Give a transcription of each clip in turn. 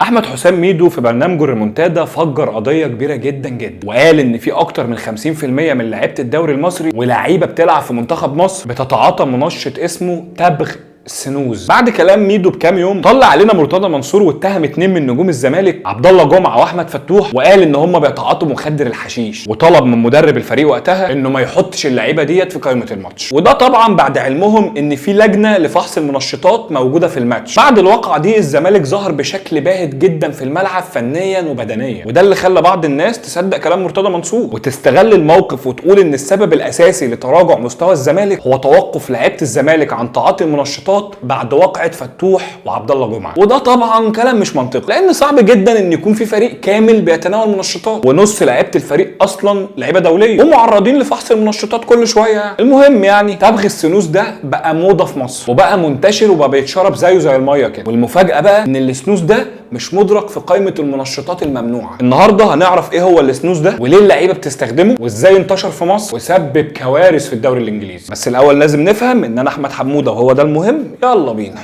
احمد حسام ميدو في برنامجه الريمونتادا فجر قضيه كبيره جدا جدا، وقال ان في اكتر من 50% من لعيبه الدوري المصري ولاعيبه بتلعب في منتخب مصر بتتعاطى منشط اسمه تبغ السنوز. بعد كلام ميدو بكام يوم طلع علينا مرتضى منصور واتهم 2 من نجوم الزمالك عبد الله جمعه واحمد فتوح، وقال ان هم بيتعاطوا مخدر الحشيش، وطلب من مدرب الفريق وقتها انه ما يحطش اللعيبه ديت في قائمه الماتش. وده طبعا بعد علمهم ان في لجنه لفحص المنشطات موجوده في الماتش. بعد الواقعه دي الزمالك ظهر بشكل باهت جدا في الملعب فنيا وبدنيا، وده اللي خلى بعض الناس تصدق كلام مرتضى منصور وتستغل الموقف وتقول ان السبب الاساسي لتراجع مستوى الزمالك هو توقف لعيبه الزمالك عن تعاطي المنشطات بعد واقعه فتوح وعبد الله جمعه. وده طبعا كلام مش منطقي، لان صعب جدا ان يكون في فريق كامل بيتناول منشطات ونص لعيبه الفريق اصلا لعيبه دوليه ومعرضين لفحص المنشطات كل شويه. المهم يعني تبغ السنوس ده بقى موضه في مصر وبقى منتشر وبقى بيتشرب زيه زي الميه كده. والمفاجاه بقى ان السنوس ده مش مدرك في قائمه المنشطات الممنوعه. النهارده هنعرف ايه هو السنوس ده وليه اللعيبه بتستخدمه وازاي انتشر في مصر وسبب كوارث في الدوري الانجليزي. بس الاول لازم نفهم ان انا احمد حموده وهو ده المهم. يلا بينا.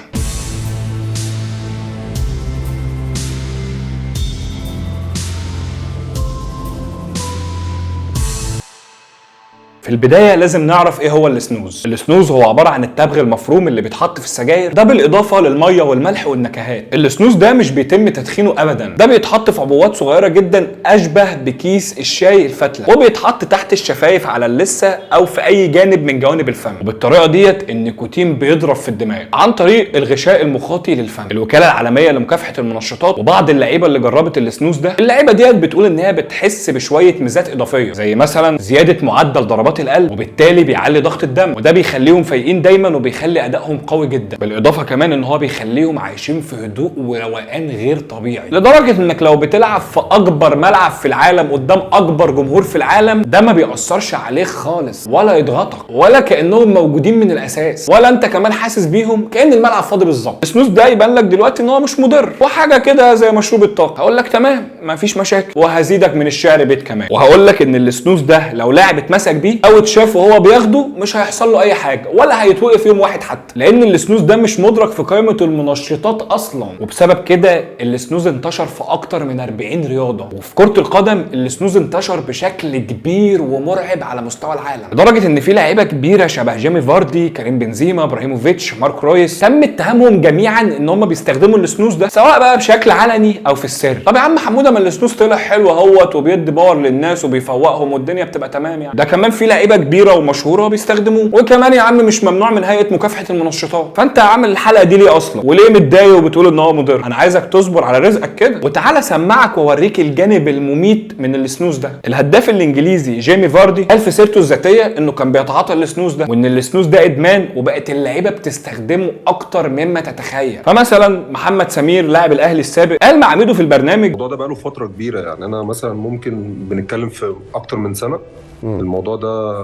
في البدايه لازم نعرف ايه هو السنوز. السنوز هو عباره عن التبغ المفروم اللي بيتحط في السجاير، ده بالاضافه للميه والملح والنكهات. السنوز ده مش بيتم تدخينه ابدا، ده بيتحط في عبوات صغيره جدا اشبه بكيس الشاي الفتله، وبيتحط تحت الشفايف على اللثه او في اي جانب من جوانب الفم. وبالطريقه ديت النيكوتين بيضرب في الدماغ عن طريق الغشاء المخاطي للفم. الوكاله العالميه لمكافحه المنشطات وبعض اللعيبه اللي جربت السنوز ده، اللعيبه ديت بتقول ان هي بتحس بشويه ميزات اضافيه زي مثلا زياده معدل ضربات القلب، وبالتالي بيعلي ضغط الدم، وده بيخليهم فايقين دايما وبيخلي ادائهم قوي جدا. بالاضافه كمان ان هو بيخليهم عايشين في هدوء وروقان غير طبيعي، لدرجه انك لو بتلعب في اكبر ملعب في العالم قدام اكبر جمهور في العالم ده ما بيأثرش عليك خالص ولا يضغطك ولا كانهم موجودين من الاساس، ولا انت كمان حاسس بيهم، كأن الملعب فاضي بالظبط. السنوز ده يبان لك دلوقتي ان هو مش مضر وحاجه كده زي مشروب الطاقه، هقول لك تمام مفيش مشاكل، وهزيدك من الشعر بيت كمان، وهقول لك ان السنوز ده لو لاعب اتمسك بيه او اتشاف وهو بياخده مش هيحصل له اي حاجه ولا هيتوقف يوم واحد حتى، لان السنوز ده مش مدرك في قائمه المنشطات اصلا. وبسبب كده السنوز انتشر في اكتر من 40 رياضه، وفي كره القدم السنوز انتشر بشكل كبير ومرعب على مستوى العالم، لدرجه ان في لعيبه كبيره شبه جيمي فاردي، كريم بنزيما، ابراهيموفيتش، مارك رويس تم اتهامهم جميعا ان هم بيستخدموا السنوز ده سواء بقى بشكل علني او في السر. طب يا عم حموده ما السنوز طلع حلو اهوت وبيدي باور للناس وبيفوقهم والدنيا بتبقى تمام يعني، ده كمان في لعيبه كبيره ومشهوره بيستخدموه، وكمان يا عم مش ممنوع من هيئه مكافحه المنشطات. فانت عامل الحلقه دي ليه اصلا وليه متضايق وبتقول ان هو مضر؟ انا عايزك تصبر على رزقك كده وتعالى اسمعك واوريك الجانب المميت من السنوز ده. الهداف الانجليزي جيمي فاردي قال في سيرته الذاتيه انه كان بيتعاطى السنوز ده وان السنوز ده ادمان وبقت اللعيبه بتستخدمه اكتر مما تتخيل. فمثلا محمد سمير لاعب الاهلي السابق قال مع عميده في البرنامج الموضوع ده بقاله فتره كبيره، يعني انا مثلا ممكن بنتكلم في اكتر من سنه. الموضوع ده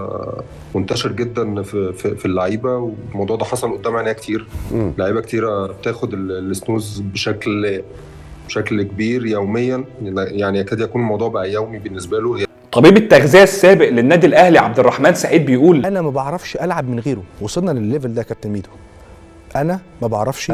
منتشر جدا في اللعيبه، والموضوع ده حصل قدام عينيا كتير. لعيبه كتيره بتاخد السنوز بشكل كبير يوميا، يعني يكاد يكون الموضوع بقى يومي بالنسبه له. طبيب التغذيه السابق للنادي الاهلي عبد الرحمن سعيد بيقول انا ما بعرفش العب من غيره. وصلنا للليفل ده يا كابتن ميدو، انا ما بعرفش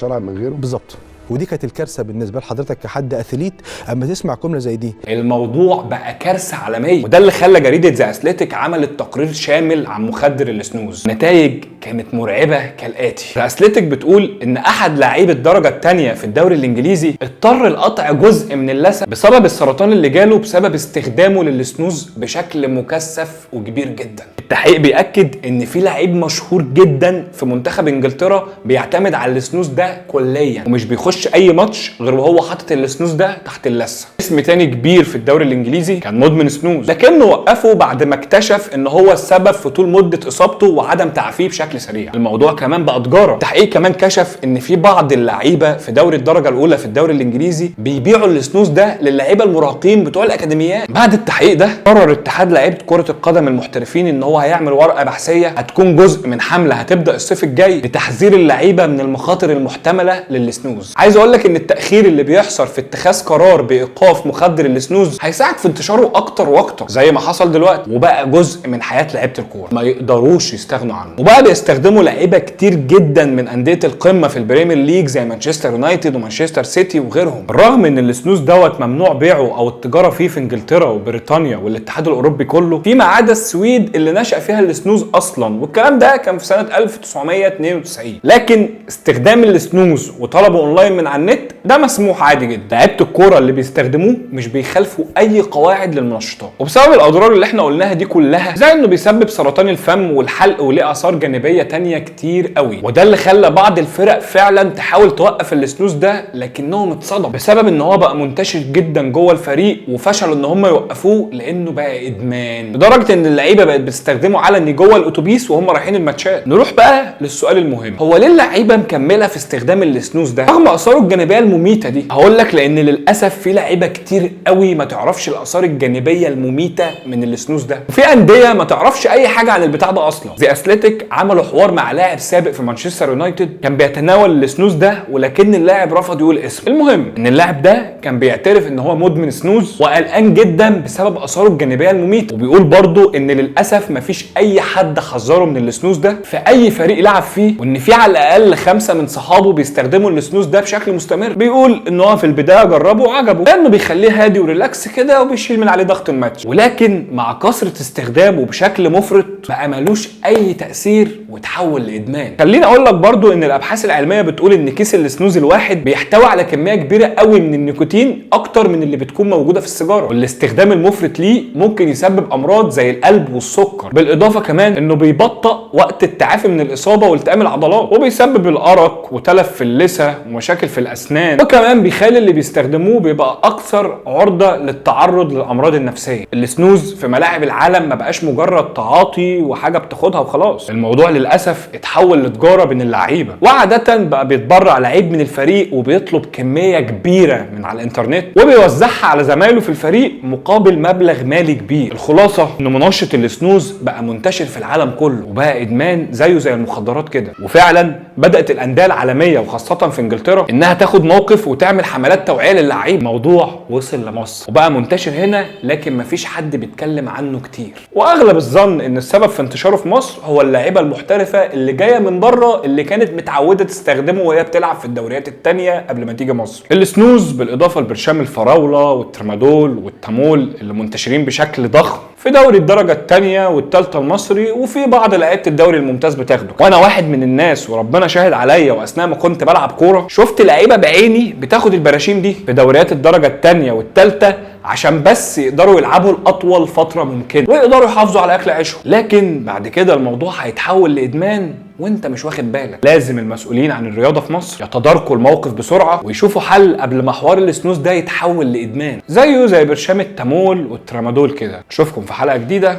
العب من غيره بالظبط. ودي كانت الكارثه بالنسبه لحضرتك كحد اثليت اما تسمع جمله زي دي. الموضوع بقى كارثه عالميه، وده اللي خلى جريده ذا اثليتيك عملت تقرير شامل عن مخدر السنوز. نتائج كانت مرعبه كالاتي. ذا اثليتيك بتقول ان احد لاعبي الدرجه الثانيه في الدوري الانجليزي اضطر لقطع جزء من اللثه بسبب السرطان اللي جاله بسبب استخدامه للسنوز بشكل مكثف وكبير جدا. التحقيق بيأكد ان في لعيب مشهور جدا في منتخب انجلترا بيعتمد على السنوز ده كليا ومش بيخش اي ماتش غير وهو حاطط السنوز ده تحت اللثه. اسم تاني كبير في الدوري الانجليزي كان مدمن سنوز، لكنه وقفه بعد ما اكتشف ان هو السبب في طول مده اصابته وعدم تعافيه بشكل سريع. الموضوع كمان بقى تجاره. التحقيق كمان كشف ان في بعض اللعيبه في دوري الدرجه الاولى في الدوري الانجليزي بيبيعوا السنوز ده للعيبه المراهقين بتوع الاكاديميات. بعد التحقيق ده قرر اتحاد لعيبه كره القدم المحترفين ان هو هيعمل ورقه بحثيه هتكون جزء من حمله هتبدا الصيف الجاي لتحذير اللعيبه من المخاطر المحتمله للسنوز. عايز اقول لك ان التاخير اللي بيحصل في اتخاذ قرار بايقاف مخدر السنوز هيساعد في انتشاره اكتر واكتر زي ما حصل دلوقتي، وبقى جزء من حياه لعيبه الكوره ما يقدروش يستغنوا عنه. وبقى بيستخدموا لعيبه كتير جدا من انديه القمه في البريمير ليج زي مانشستر يونايتد ومانشستر سيتي وغيرهم. بالرغم ان السنوز دوت ممنوع بيعه او التجاره فيه في انجلترا وبريطانيا والاتحاد الاوروبي كله، فيما عدا السويد اللي نشأ فيها السنوز اصلا، والكلام ده كان في سنه 1992. لكن استخدام السنوز وطلبه اونلاين من على النت ده مسموح عادي جدا. لعيبه الكوره اللي بيستخدموه مش بيخالفوا اي قواعد للمنشطات، وبسبب الاضرار اللي احنا قلناها دي كلها زي انه بيسبب سرطان الفم والحلق وليه اثار جانبيه تانية كتير قوي. وده اللي خلى بعض الفرق فعلا تحاول توقف السنوز ده، لكنهم اتصدموا بسبب ان هو بقى منتشر جدا جوه الفريق وفشلوا ان هم يوقفوه لانه بقى ادمان، لدرجه ان اللعيبه بقت بتستخدمه علني جوه الاتوبيس وهم رايحين الماتشات. نروح بقى للسؤال المهم، هو ليه اللعيبه مكمله في استخدام السنوز ده رغم اثاره الجانبيه المميته دي؟ هقول لك لان للاسف في لعيبه كتير قوي ما تعرفش الاثار الجانبيه المميته من السنوز ده، وفي انديه ما تعرفش اي حاجه عن البتاع ده اصلا. زي اثليتيك عملوا حوار مع لاعب سابق في مانشستر يونايتد كان بيتناول السنوز ده، ولكن اللاعب رفض يقول اسمه. المهم ان اللاعب ده كان بيعترف ان هو مدمن سنوز وقلقان جدا بسبب اثاره الجانبيه المميته، وبيقول برضو ان للاسف مفيش اي حد حذره من السنوز ده في اي فريق لعب فيه، وان في على الاقل 5 من صحابه بيستخدموا السنوز ده بشكل مستمر. بيقول ان هو في البدايه جربه وعجبه لانه بيخليه هادي وريلاكس كده وبيشيل من عليه ضغط الماتش، ولكن مع كثره استخدامه بشكل مفرط بقى ملوش اي تاثير وتحول لادمان. خليني اقول لك برضو ان الابحاث العلميه بتقول ان كيس السنوز الواحد بيحتوي على كميه كبيره قوي من النيكوتين اكتر من اللي بتكون موجوده في السيجاره، والاستخدام المفرط ليه ممكن يسبب امراض زي القلب والسكر، بالاضافه كمان انه بيبطئ وقت التعافي من الاصابه والتئام العضلات، وبيسبب الارق وتلف في اللثه ومشاكل في الاسنان، وكمان بيخلي اللي بيستخدموه بيبقى اكثر عرضه للتعرض للامراض النفسيه. السنوز في ملاعب العالم ما بقاش مجرد تعاطي وحاجه بتاخدها وخلاص، الموضوع للاسف اتحول لتجاره بين اللعيبه، وعاده بقى بيتبرع لعيب من الفريق وبيطلب كميه كبيره من على الانترنت وبيوزعها على زمايله في الفريق مقابل مبلغ مالي كبير. الخلاصه ان منشط السنوز بقى منتشر في العالم كله وبقى ادمان زيه زي المخدرات كده، وفعلا بدات الانديه العالميه وخاصه في انجلترا انها تاخد موقف وتعمل حملات توعيه للعيبه. الموضوع وصل لمصر وبقى منتشر هنا، لكن مفيش حد بيتكلم عنه كتير، واغلب الظن ان السبب في انتشاره في مصر هو اللعيبه المحترفه اللي جايه من بره اللي كانت متعوده تستخدمه وهي بتلعب في الدوريات التانية قبل ما تيجي مصر. السنوز بالاضافه لبرشام الفراوله والترمادول والتامول اللي منتشرين بشكل ضخم في دوري الدرجه الثانيه والثالثه المصري، وفي بعض لعيبه الدوري الممتاز بتاخده. وانا واحد من الناس وربنا شاهد عليا، واثناء ما كنت بلعب كوره شفت لعيبه بعيني بتاخد البراشيم دي في دوريات الدرجه الثانيه والثالثه عشان بس يقدروا يلعبوا لاطول فتره ممكنه ويقدروا يحافظوا على اكل عيشهم، لكن بعد كده الموضوع هيتحول لادمان وانت مش واخد بالك. لازم المسؤولين عن الرياضه في مصر يتداركوا الموقف بسرعه ويشوفوا حل قبل ما حوار السنوز ده يتحول لادمان زيه زي برشام التامول والترامادول كده. نشوفكم في حلقه جديده،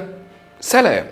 سلام.